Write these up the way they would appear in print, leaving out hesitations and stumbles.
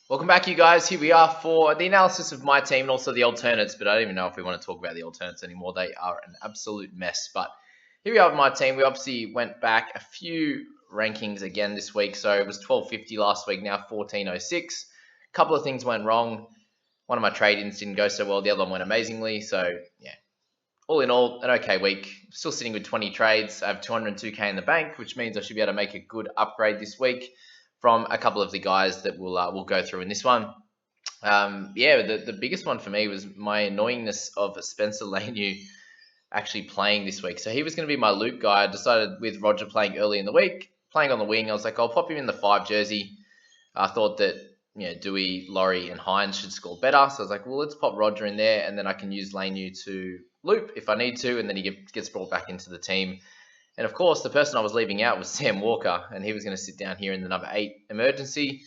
Welcome back, you guys. Here we are for the analysis of my team and also the alternates, but I don't even know if we want to talk about the alternates anymore. They are an absolute mess. But here we are with my team. We obviously went back a few rankings again this week. So it was 1250 last week, now 1406. A couple of things went wrong. One of my trade-ins didn't go so well. The other one went amazingly. So, yeah, all in all, an okay week. Still sitting with 20 trades. I have 202k in the bank, which means I should be able to make a good upgrade this week from a couple of the guys that we'll go through in this one. The biggest one for me was my annoyingness of Spencer Leniu actually playing this week. So he was going to be my loop guy. I decided with Roger playing early in the week, playing on the wing, I was like, I'll pop him in the 5 jersey. I thought that Dewey, Laurie, and Hines should score better. So I was like, well, let's pop Roger in there, and then I can use Leniu to loop if I need to, and then he gets brought back into the team. And of course, the person I was leaving out was Sam Walker, and he was going to sit down here in the number 8 emergency.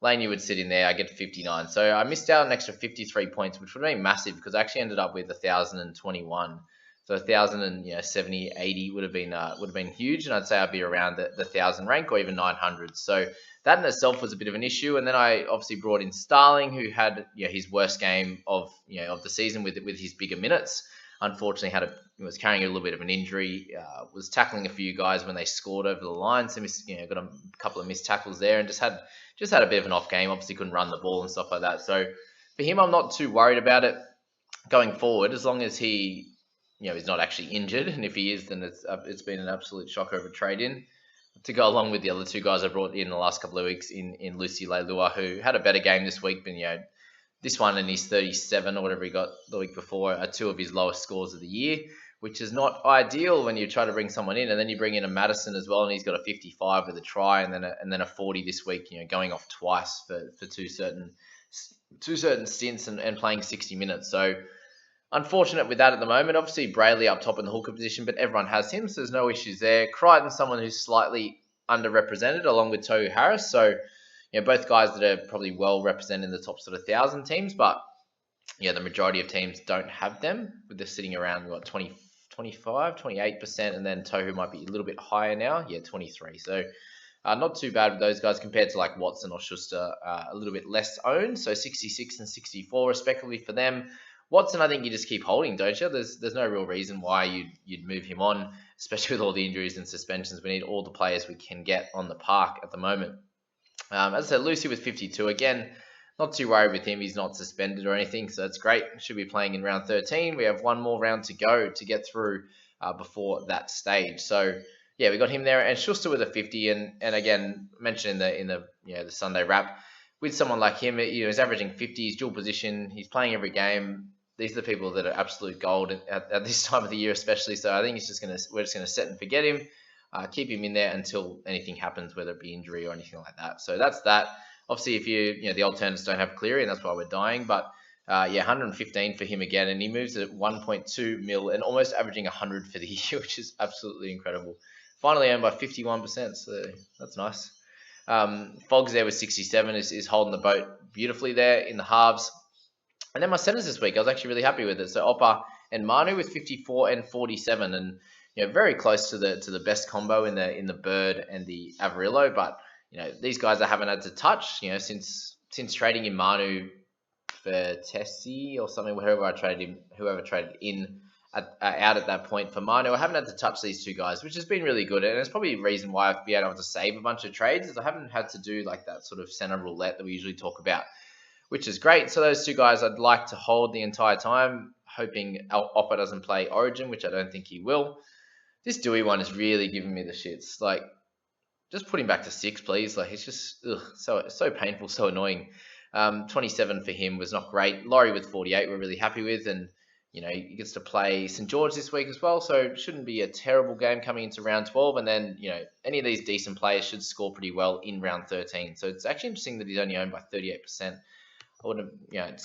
Laney would sit in there. I get 59. So I missed out an extra 53 points, which would have been massive because I actually ended up with 1,021. So 1,070, 80 would have been huge, and I'd say I'd be around the 1,000 rank or even 900. So that in itself was a bit of an issue. And then I obviously brought in Starling, who had his worst game of the season with his bigger minutes. Unfortunately, was carrying a little bit of an injury. Was tackling a few guys when they scored over the line. So got a couple of missed tackles there, and just had a bit of an off game. Obviously, couldn't run the ball and stuff like that. So for him, I'm not too worried about it going forward, as long as he he's not actually injured. And if he is, then it's been an absolute shocker of a trade in to go along with the other two guys I brought in the last couple of weeks in Lucy Leilua, who had a better game this week, but this one and his 37 or whatever he got the week before are two of his lowest scores of the year, which is not ideal when you try to bring someone in, and then you bring in a Madison as well, and he's got a 55 with a try, and then a 40 this week, going off twice for two certain stints and playing 60 minutes. So unfortunate with that at the moment. Obviously, Brayley up top in the hooker position, but everyone has him, so there's no issues there. Crichton's someone who's slightly underrepresented along with Tohu Harris, so both guys that are probably well represented in the top sort of 1,000 teams, but the majority of teams don't have them. They're sitting around 20, 25, 28%, and then Tohu might be a little bit higher now. 23. So not too bad with those guys compared to like Watson or Schuster, a little bit less owned. So 66 and 64 respectively for them. Watson, I think you just keep holding, don't you? There's no real reason why you'd move him on, especially with all the injuries and suspensions. We need all the players we can get on the park at the moment. As I said, Lucy with 52. Again, not too worried with him. He's not suspended or anything, so that's great. Should be playing in round 13. We have one more round to go to get through before that stage. So we got him there, and Schuster with a 50. And again, mentioned in the Sunday wrap, with someone like him, he's averaging 50. He's dual position. He's playing every game. These are the people that are absolute gold at this time of the year, especially. So I think we're just gonna set and forget him. Keep him in there until anything happens, whether it be injury or anything like that. So that's that. Obviously, if the alternates don't have Cleary, and that's why we're dying. But 115 for him again, and he moves at 1.2 mil and almost averaging 100 for the year, which is absolutely incredible. Finally owned by 51%, so that's nice. Foggs there with 67 is holding the boat beautifully there in the halves. And then my centers this week, I was actually really happy with it. So Oppa and Manu with 54 and 47, and very close to the best combo in the Bird and the Avarillo. But these guys I haven't had to touch since trading in Manu for Tessie or something, whoever traded in out at that point for Manu. I haven't had to touch these two guys, which has been really good, and it's probably a reason why I've been able to save a bunch of trades, is I haven't had to do like that sort of center roulette that we usually talk about, which is great. So those two guys I'd like to hold the entire time, hoping Oppa doesn't play Origin, which I don't think he will. This Dewey one is really giving me the shits. Like, just put him back to 6, please. Like, it's just so painful, so annoying. 27 for him was not great. Laurie with 48 we're really happy with, and he gets to play St. George this week as well, so it shouldn't be a terrible game coming into round 12. And then any of these decent players should score pretty well in round 13. So it's actually interesting that he's only owned by 38%. I wouldn't have, it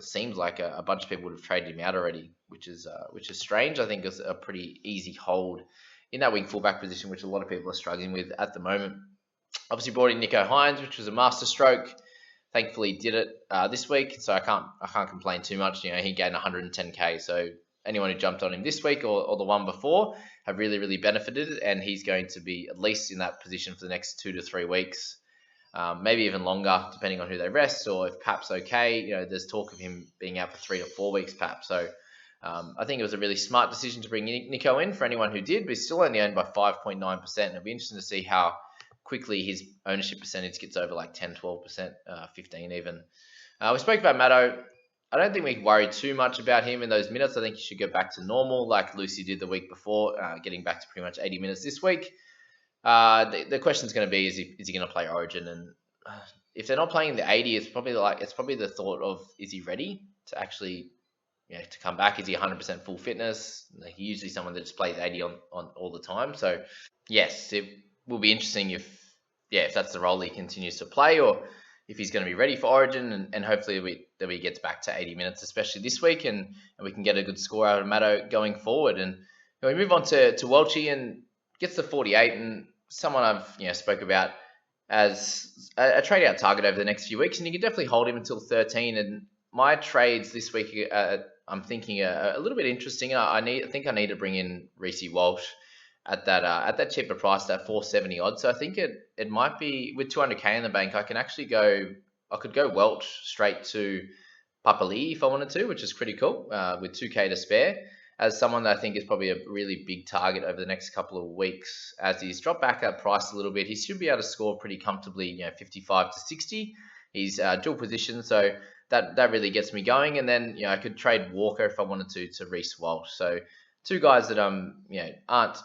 seems like a bunch of people would have traded him out already, which is strange. I think it's a pretty easy hold in that wing fullback position, which a lot of people are struggling with at the moment. Obviously brought in Nicho Hynes, which was a masterstroke. Thankfully did it this week, so I can't complain too much. He gained 110k, so anyone who jumped on him this week or the one before have really, really benefited, and he's going to be at least in that position for the next 2 to 3 weeks. maybe even longer, depending on who they rest, or if Pap's okay. There's talk of him being out for 3 to 4 weeks, Pap. So I think it was a really smart decision to bring Nico in for anyone who did, but he's still only owned by 5.9%. It'll be interesting to see how quickly his ownership percentage gets over like 10, 12%, 15 even. We spoke about Maddo. I don't think we worry too much about him in those minutes. I think he should go back to normal like Lucy did the week before, getting back to pretty much 80 minutes this week. The question is going to be, is he going to play Origin? And if they're not playing the 80, it's probably the thought of, is he ready to actually to come back? Is he 100% full fitness? He's usually someone that just plays 80 on all the time. So yes, it will be interesting if that's the role he continues to play, or if he's going to be ready for Origin, and hopefully that we gets back to 80 minutes, especially this week, and we can get a good score out of Maddo going forward. And we move on to Welchie, and gets to 48, and someone I've spoke about as a trade out target over the next few weeks, and you can definitely hold him until 13. And my trades this week, I'm thinking a little bit interesting. I think I need to bring in Reece Walsh at that cheaper price, that 470 odd. So I think it might be, with 200k in the bank, I could go Welch straight to Papali'i if I wanted to, which is pretty cool, with 2k to spare, as someone that I think is probably a really big target over the next couple of weeks. As he's dropped back that price a little bit, he should be able to score pretty comfortably, 55 to 60. He's dual position, so that really gets me going. And then I could trade Walker if I wanted to Reece Walsh. So two guys that aren't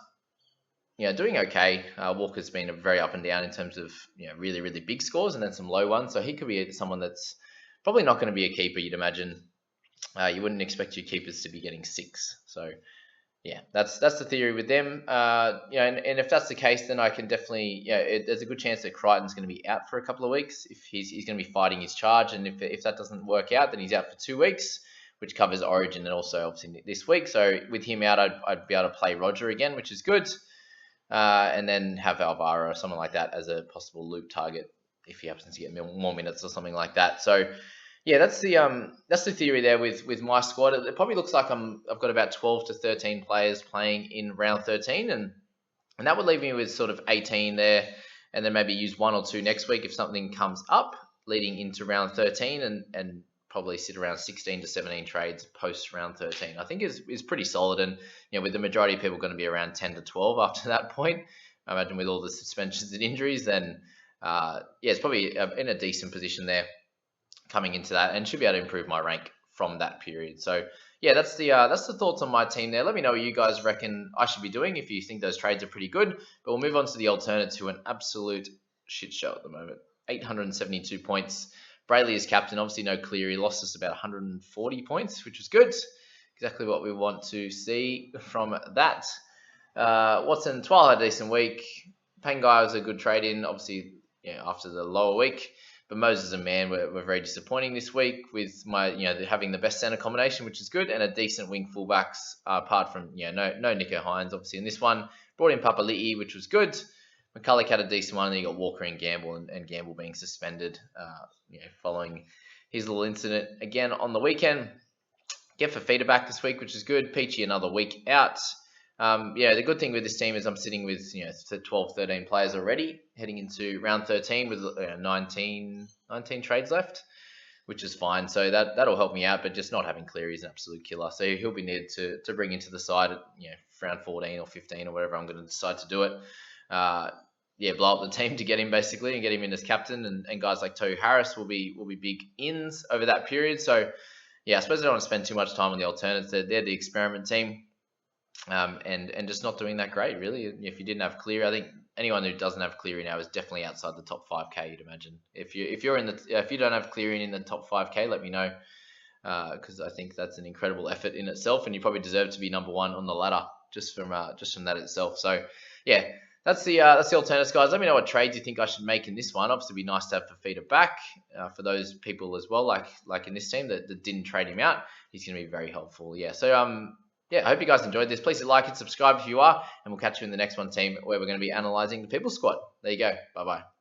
doing okay. Walker's been very up and down in terms of really, really big scores, and then some low ones. So he could be someone that's probably not going to be a keeper, you'd imagine. You wouldn't expect your keepers to be getting 6. So that's the theory with them. And if that's the case, then I can definitely there's a good chance that Crichton's going to be out for a couple of weeks if he's going to be fighting his charge, and if that doesn't work out, then he's out for 2 weeks, which covers Origin and also obviously this week. So with him out, I'd be able to play Roger again, which is good. And then have Alvaro or someone like that as a possible loop target if he happens to get more minutes or something like that. So that's the theory there with my squad. It probably looks like I've got about 12 to 13 players playing in round 13, and that would leave me with sort of 18 there, and then maybe use 1 or 2 next week if something comes up leading into round 13, and probably sit around 16 to 17 trades post round 13. I think is pretty solid, and with the majority of people going to be around 10 to 12 after that point. I imagine with all the suspensions and injuries, then it's probably in a decent position there coming into that, and should be able to improve my rank from that period. So that's the thoughts on my team there. Let me know what you guys reckon I should be doing if you think those trades are pretty good. But we'll move on to the alternates, who are an absolute shit show at the moment. 872 points. Brayley is captain. Obviously no Cleary. Lost us about 140 points, which is good. Exactly what we want to see from that. Watson, Twile had a decent week. Pangai was a good trade in, obviously, after the lower week. But Moses and Mann were very disappointing this week, with my having the best centre combination, which is good, and a decent wing fullbacks, apart from no Nico Hines obviously in this one. Brought in Papali'i, which was good. McCulloch had a decent one, and then you got Walker and Gamble, and Gamble being suspended following his little incident again on the weekend. Get Fafita back this week, which is good. Peachy another week out. The good thing with this team is I'm sitting with 12, 13 players already, heading into round 13 with 19 trades left, which is fine. So that'll help me out, but just not having Cleary is an absolute killer. So he'll be needed to bring into the side at round 14 or 15 or whatever I'm going to decide to do it. Blow up the team to get him basically, and get him in as captain, and guys like Tohu Harris will be big ins over that period. So I suppose I don't want to spend too much time on the alternates. They're the experiment team. And just not doing that great, really. If you didn't have Cleary, I think anyone who doesn't have Cleary now is definitely outside the top 5k. You'd imagine. If you don't have Cleary in the top 5k, let me know, because I think that's an incredible effort in itself, and you probably deserve to be number 1 on the ladder just from that itself. So that's the alternatives, guys. Let me know what trades you think I should make in this one. Obviously, it'd be nice to have Fafita back for those people as well, like in this team that didn't trade him out. He's going to be very helpful. So I hope you guys enjoyed this. Please like and subscribe if you are, and we'll catch you in the next one, team, where we're going to be analysing the People Squad. There you go. Bye-bye.